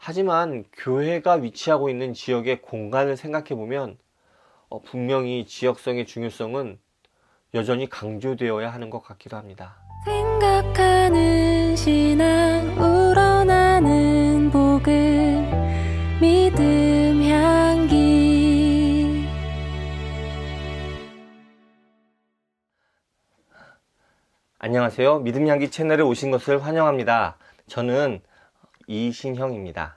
하지만 교회가 위치하고 있는 지역의 공간을 생각해 보면 분명히 지역성의 중요성은 여전히 강조되어야 하는 것 같기도 합니다. 생각하는 신앙 우러나는 복음 믿음 향기. 안녕하세요. 믿음 향기 채널에 오신 것을 환영합니다. 저는 이신형입니다.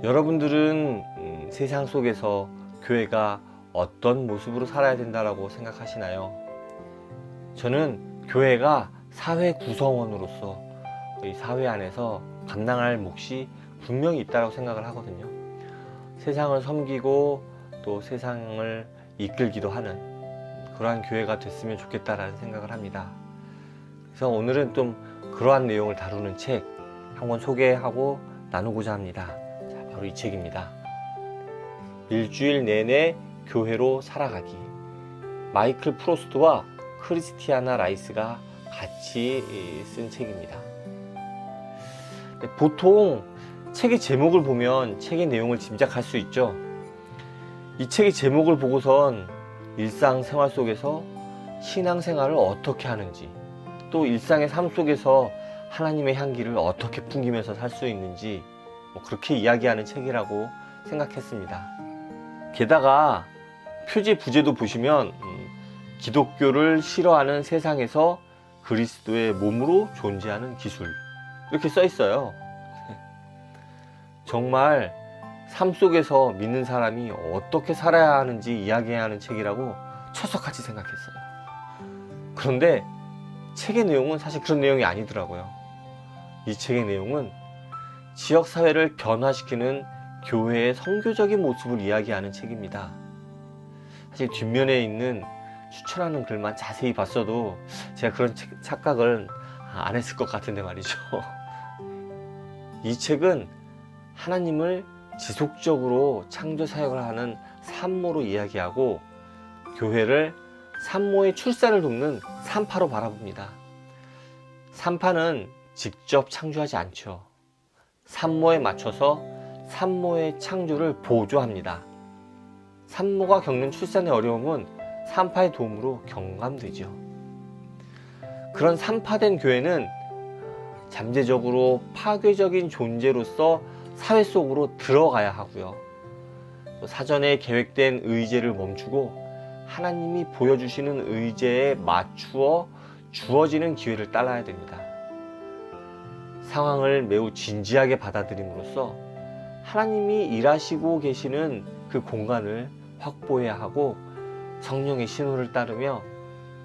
여러분들은 세상 속에서 교회가 어떤 모습으로 살아야 된다고 생각하시나요? 저는 교회가 사회 구성원으로서 이 사회 안에서 감당할 몫이 분명히 있다고 생각을 하거든요. 세상을 섬기고 또 세상을 이끌기도 하는 그러한 교회가 됐으면 좋겠다라는 생각을 합니다. 그래서 오늘은 좀 그러한 내용을 다루는 책 한권 소개하고 나누고자 합니다. 자, 바로 이 책입니다. 일주일 내내 교회로 살아가기. 마이클 프로스트와 크리스티아나 라이스가 같이 쓴 책입니다. 보통 책의 제목을 보면 책의 내용을 짐작할 수 있죠. 이 책의 제목을 보고선 일상생활 속에서 신앙생활을 어떻게 하는지, 또 일상의 삶 속에서 하나님의 향기를 어떻게 풍기면서 살 수 있는지 그렇게 이야기하는 책이라고 생각했습니다. 게다가 표지 부제도 보시면 기독교를 싫어하는 세상에서 그리스도의 몸으로 존재하는 기술, 이렇게 써 있어요. 정말 삶 속에서 믿는 사람이 어떻게 살아야 하는지 이야기해야 하는 책이라고 철석같이 생각했어요. 그런데 책의 내용은 사실 그런 내용이 아니더라고요. 이 책의 내용은 지역사회를 변화시키는 교회의 선교적인 모습을 이야기하는 책입니다. 사실 뒷면에 있는 추천하는 글만 자세히 봤어도 제가 그런 착각을 안 했을 것 같은데 말이죠. 이 책은 하나님을 지속적으로 창조 사역을 하는 산모로 이야기하고 교회를 산모의 출산을 돕는 산파로 바라봅니다. 산파는 직접 창조하지 않죠. 산모에 맞춰서 산모의 창조를 보조합니다. 산모가 겪는 출산의 어려움은 산파의 도움으로 경감되죠. 그런 산파된 교회는 잠재적으로 파괴적인 존재로서 사회 속으로 들어가야 하고요. 또 사전에 계획된 의제를 멈추고 하나님이 보여주시는 의제에 맞추어 주어지는 기회를 따라야 됩니다. 상황을 매우 진지하게 받아들임으로써 하나님이 일하시고 계시는 그 공간을 확보해야 하고 성령의 신호를 따르며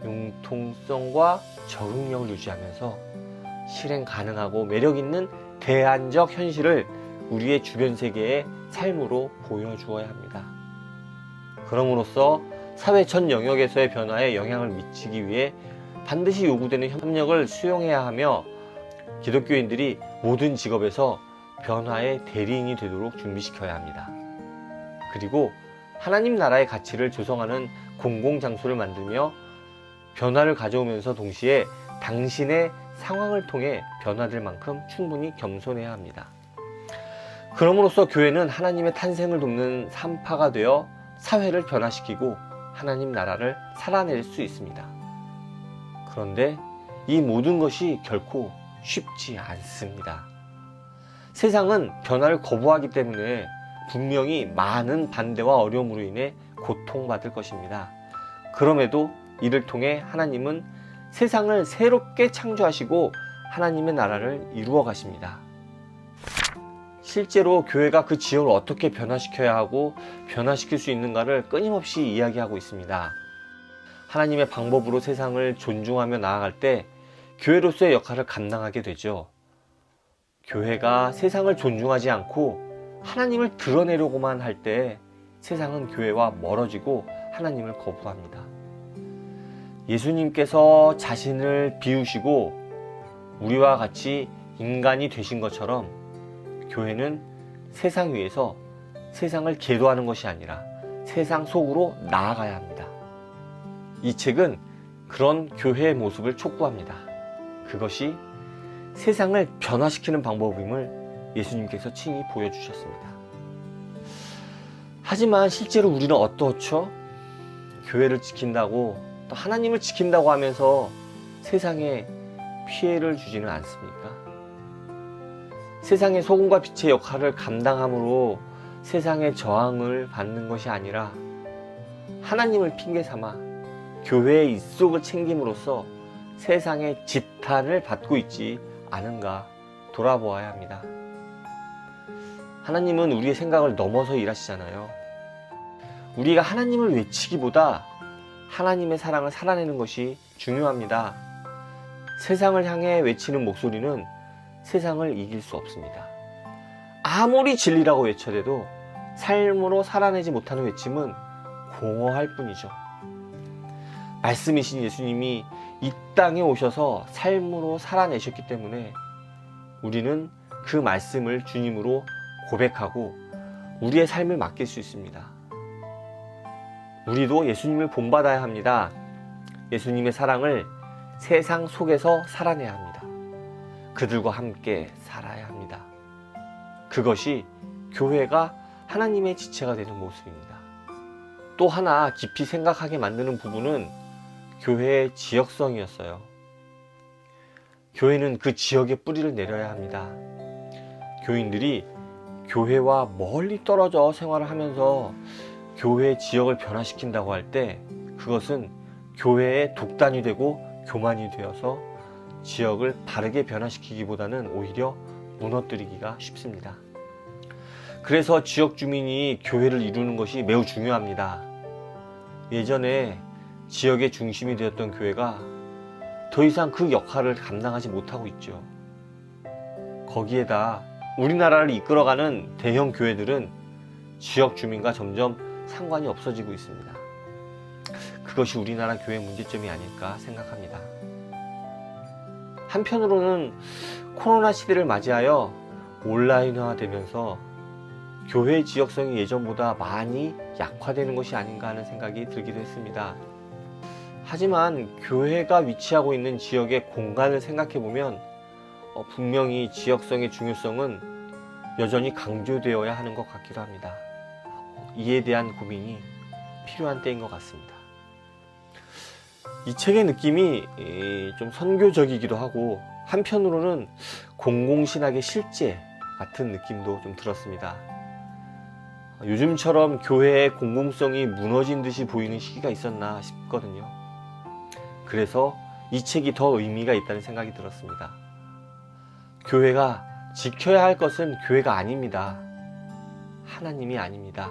융통성과 적응력을 유지하면서 실행 가능하고 매력 있는 대안적 현실을 우리의 주변 세계의 삶으로 보여주어야 합니다. 그럼으로써 사회 전 영역에서의 변화에 영향을 미치기 위해 반드시 요구되는 협력을 수용해야 하며 기독교인들이 모든 직업에서 변화의 대리인이 되도록 준비시켜야 합니다. 그리고 하나님 나라의 가치를 조성하는 공공장소를 만들며 변화를 가져오면서 동시에 당신의 상황을 통해 변화될 만큼 충분히 겸손해야 합니다. 그럼으로써 교회는 하나님의 탄생을 돕는 산파가 되어 사회를 변화시키고 하나님 나라를 살아낼 수 있습니다. 그런데 이 모든 것이 결코 쉽지 않습니다. 세상은 변화를 거부하기 때문에 분명히 많은 반대와 어려움으로 인해 고통받을 것입니다. 그럼에도 이를 통해 하나님은 세상을 새롭게 창조하시고 하나님의 나라를 이루어 가십니다. 실제로 교회가 그 지역을 어떻게 변화시켜야 하고 변화시킬 수 있는가를 끊임없이 이야기하고 있습니다. 하나님의 방법으로 세상을 존중하며 나아갈 때 교회로서의 역할을 감당하게 되죠. 교회가 세상을 존중하지 않고 하나님을 드러내려고만 할 때 세상은 교회와 멀어지고 하나님을 거부합니다. 예수님께서 자신을 비우시고 우리와 같이 인간이 되신 것처럼 교회는 세상 위에서 세상을 계도하는 것이 아니라 세상 속으로 나아가야 합니다. 이 책은 그런 교회의 모습을 촉구합니다. 그것이 세상을 변화시키는 방법임을 예수님께서 친히 보여주셨습니다. 하지만 실제로 우리는 어떻죠? 교회를 지킨다고 또 하나님을 지킨다고 하면서 세상에 피해를 주지는 않습니까? 세상의 소금과 빛의 역할을 감당함으로 세상의 저항을 받는 것이 아니라 하나님을 핑계 삼아 교회의 입속을 챙김으로써 세상의 지탄을 받고 있지 않은가 돌아보아야 합니다. 하나님은 우리의 생각을 넘어서 일하시잖아요. 우리가 하나님을 외치기보다 하나님의 사랑을 살아내는 것이 중요합니다. 세상을 향해 외치는 목소리는 세상을 이길 수 없습니다. 아무리 진리라고 외쳐대도 삶으로 살아내지 못하는 외침은 공허할 뿐이죠. 말씀이신 예수님이 이 땅에 오셔서 삶으로 살아내셨기 때문에 우리는 그 말씀을 주님으로 고백하고 우리의 삶을 맡길 수 있습니다. 우리도 예수님을 본받아야 합니다. 예수님의 사랑을 세상 속에서 살아내야 합니다. 그들과 함께 살아야 합니다. 그것이 교회가 하나님의 지체가 되는 모습입니다. 또 하나 깊이 생각하게 만드는 부분은 교회의 지역성이었어요. 교회는 그 지역에 뿌리를 내려야 합니다. 교인들이 교회와 멀리 떨어져 생활을 하면서 교회의 지역을 변화시킨다고 할 때 그것은 교회의 독단이 되고 교만이 되어서 지역을 바르게 변화시키기보다는 오히려 무너뜨리기가 쉽습니다. 그래서 지역 주민이 교회를 이루는 것이 매우 중요합니다. 예전에 지역의 중심이 되었던 교회가 더 이상 그 역할을 감당하지 못하고 있죠. 거기에다 우리나라를 이끌어가는 대형 교회들은 지역 주민과 점점 상관이 없어지고 있습니다. 그것이 우리나라 교회 문제점이 아닐까 생각합니다. 한편으로는 코로나 시대를 맞이하여 온라인화되면서 교회 지역성이 예전보다 많이 약화되는 것이 아닌가 하는 생각이 들기도 했습니다. 하지만 교회가 위치하고 있는 지역의 공간을 생각해보면 분명히 지역성의 중요성은 여전히 강조되어야 하는 것 같기도 합니다. 이에 대한 고민이 필요한 때인 것 같습니다. 이 책의 느낌이 좀 선교적이기도 하고 한편으로는 공공신학의 실제 같은 느낌도 좀 들었습니다. 요즘처럼 교회의 공공성이 무너진 듯이 보이는 시기가 있었나 싶거든요. 그래서 이 책이 더 의미가 있다는 생각이 들었습니다. 교회가 지켜야 할 것은 교회가 아닙니다. 하나님이 아닙니다.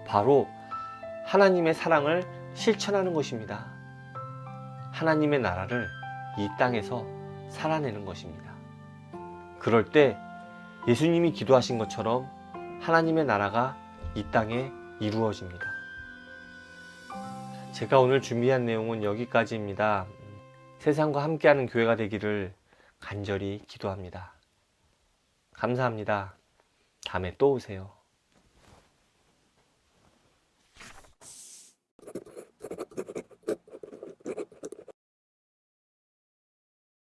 바로 하나님의 사랑을 실천하는 것입니다. 하나님의 나라를 이 땅에서 살아내는 것입니다. 그럴 때 예수님이 기도하신 것처럼 하나님의 나라가 이 땅에 이루어집니다. 제가 오늘 준비한 내용은 여기까지입니다. 세상과 함께하는 교회가 되기를 간절히 기도합니다. 감사합니다. 다음에 또 오세요.